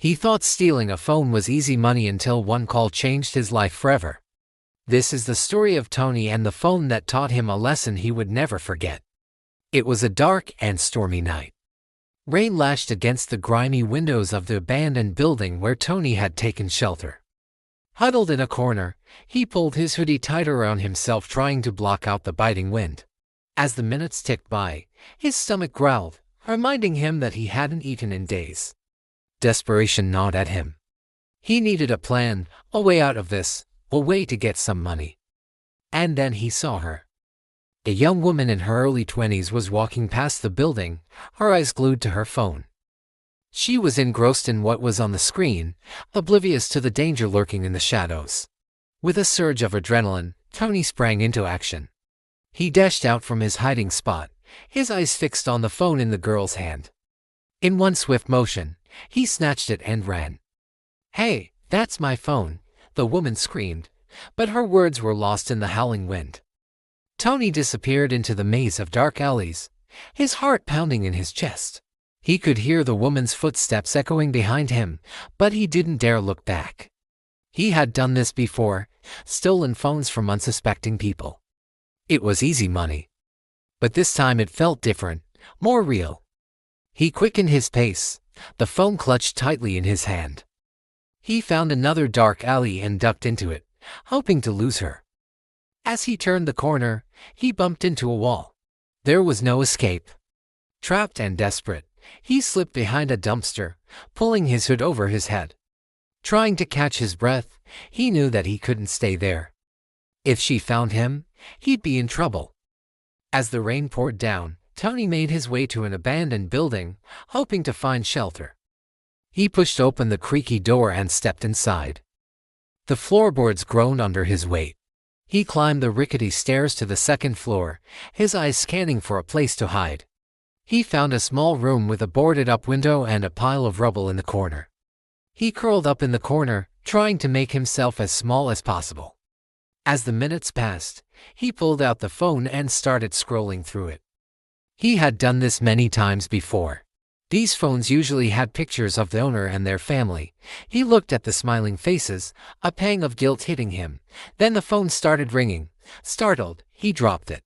He thought stealing a phone was easy money until one call changed his life forever. This is the story of Tony and the phone that taught him a lesson he would never forget. It was a dark and stormy night. Rain lashed against the grimy windows of the abandoned building where Tony had taken shelter. Huddled in a corner, he pulled his hoodie tight around himself, trying to block out the biting wind. As the minutes ticked by, his stomach growled, reminding him that he hadn't eaten in days. Desperation gnawed at him. He needed a plan, a way out of this, a way to get some money. And then he saw her. A young woman in her early 20s was walking past the building, her eyes glued to her phone. She was engrossed in what was on the screen, oblivious to the danger lurking in the shadows. With a surge of adrenaline, Tony sprang into action. He dashed out from his hiding spot, his eyes fixed on the phone in the girl's hand. In one swift motion, he snatched it and ran. "Hey, that's my phone," the woman screamed, but her words were lost in the howling wind. Tony disappeared into the maze of dark alleys, his heart pounding in his chest. He could hear the woman's footsteps echoing behind him, but he didn't dare look back. He had done this before, stolen phones from unsuspecting people. It was easy money. But this time it felt different, more real. He quickened his pace, the phone clutched tightly in his hand. He found another dark alley and ducked into it, hoping to lose her. As he turned the corner, he bumped into a wall. There was no escape. Trapped and desperate, he slipped behind a dumpster, pulling his hood over his head. Trying to catch his breath, he knew that he couldn't stay there. If she found him, he'd be in trouble. As the rain poured down, Tony made his way to an abandoned building, hoping to find shelter. He pushed open the creaky door and stepped inside. The floorboards groaned under his weight. He climbed the rickety stairs to the second floor, his eyes scanning for a place to hide. He found a small room with a boarded-up window and a pile of rubble in the corner. He curled up in the corner, trying to make himself as small as possible. As the minutes passed, he pulled out the phone and started scrolling through it. He had done this many times before. These phones usually had pictures of the owner and their family. He looked at the smiling faces, a pang of guilt hitting him. Then the phone started ringing. Startled, he dropped it.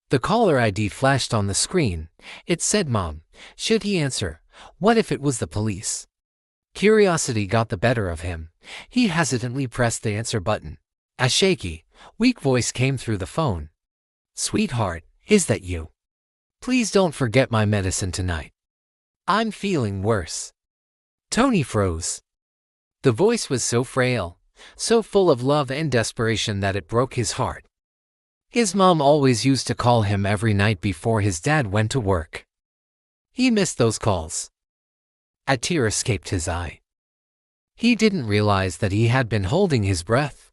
The caller ID flashed on the screen. It said Mom. Should he answer? What if it was the police? Curiosity got the better of him. He hesitantly pressed the answer button. A shaky, weak voice came through the phone. "Sweetheart, is that you? Please don't forget my medicine tonight. I'm feeling worse." Tony froze. The voice was so frail, so full of love and desperation that it broke his heart. His mom always used to call him every night before his dad went to work. He missed those calls. A tear escaped his eye. He didn't realize that he had been holding his breath.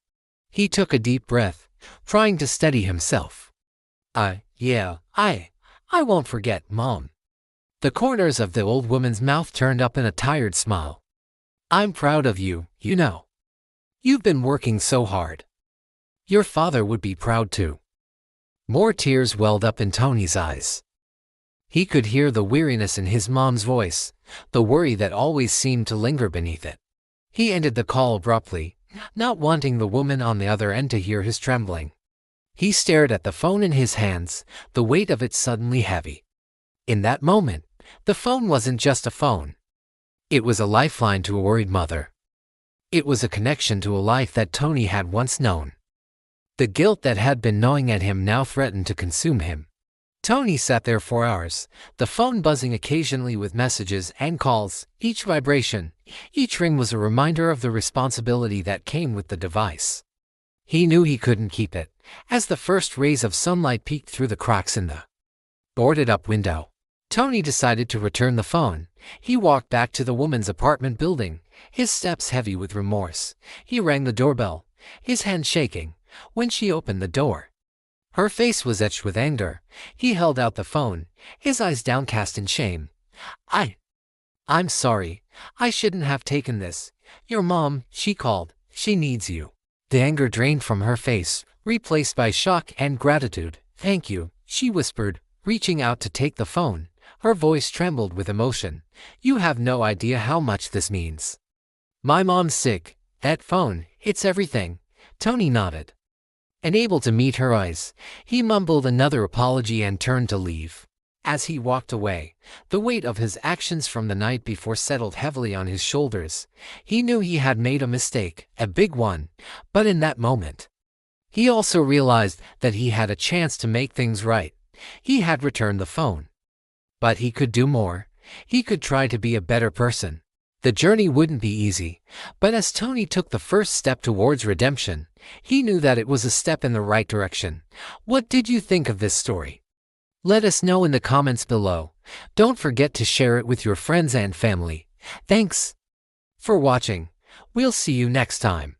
He took a deep breath, trying to steady himself. I won't forget, Mom." The corners of the old woman's mouth turned up in a tired smile. "I'm proud of you, you know. You've been working so hard. Your father would be proud too." More tears welled up in Tony's eyes. He could hear the weariness in his mom's voice, the worry that always seemed to linger beneath it. He ended the call abruptly, not wanting the woman on the other end to hear his trembling. He stared at the phone in his hands, the weight of it suddenly heavy. In that moment, the phone wasn't just a phone. It was a lifeline to a worried mother. It was a connection to a life that Tony had once known. The guilt that had been gnawing at him now threatened to consume him. Tony sat there for hours, the phone buzzing occasionally with messages and calls. Each vibration, each ring was a reminder of the responsibility that came with the device. He knew he couldn't keep it, as the first rays of sunlight peeked through the cracks in the boarded-up window. Tony decided to return the phone. He walked back to the woman's apartment building, his steps heavy with remorse. He rang the doorbell, his hand shaking. When she opened the door, her face was etched with anger. He held out the phone, his eyes downcast in shame. I'm sorry. I shouldn't have taken this. Your mom, she called. She needs you." The anger drained from her face, replaced by shock and gratitude. "Thank you," she whispered, reaching out to take the phone. Her voice trembled with emotion. "You have no idea how much this means. My mom's sick. That phone, it's everything." Tony nodded. Unable to meet her eyes, he mumbled another apology and turned to leave. As he walked away, the weight of his actions from the night before settled heavily on his shoulders. He knew he had made a mistake, a big one, but in that moment, he also realized that he had a chance to make things right. He had returned the phone. But he could do more. He could try to be a better person. The journey wouldn't be easy, but as Tony took the first step towards redemption, he knew that it was a step in the right direction. What did you think of this story? Let us know in the comments below. Don't forget to share it with your friends and family. Thanks for watching. We'll see you next time.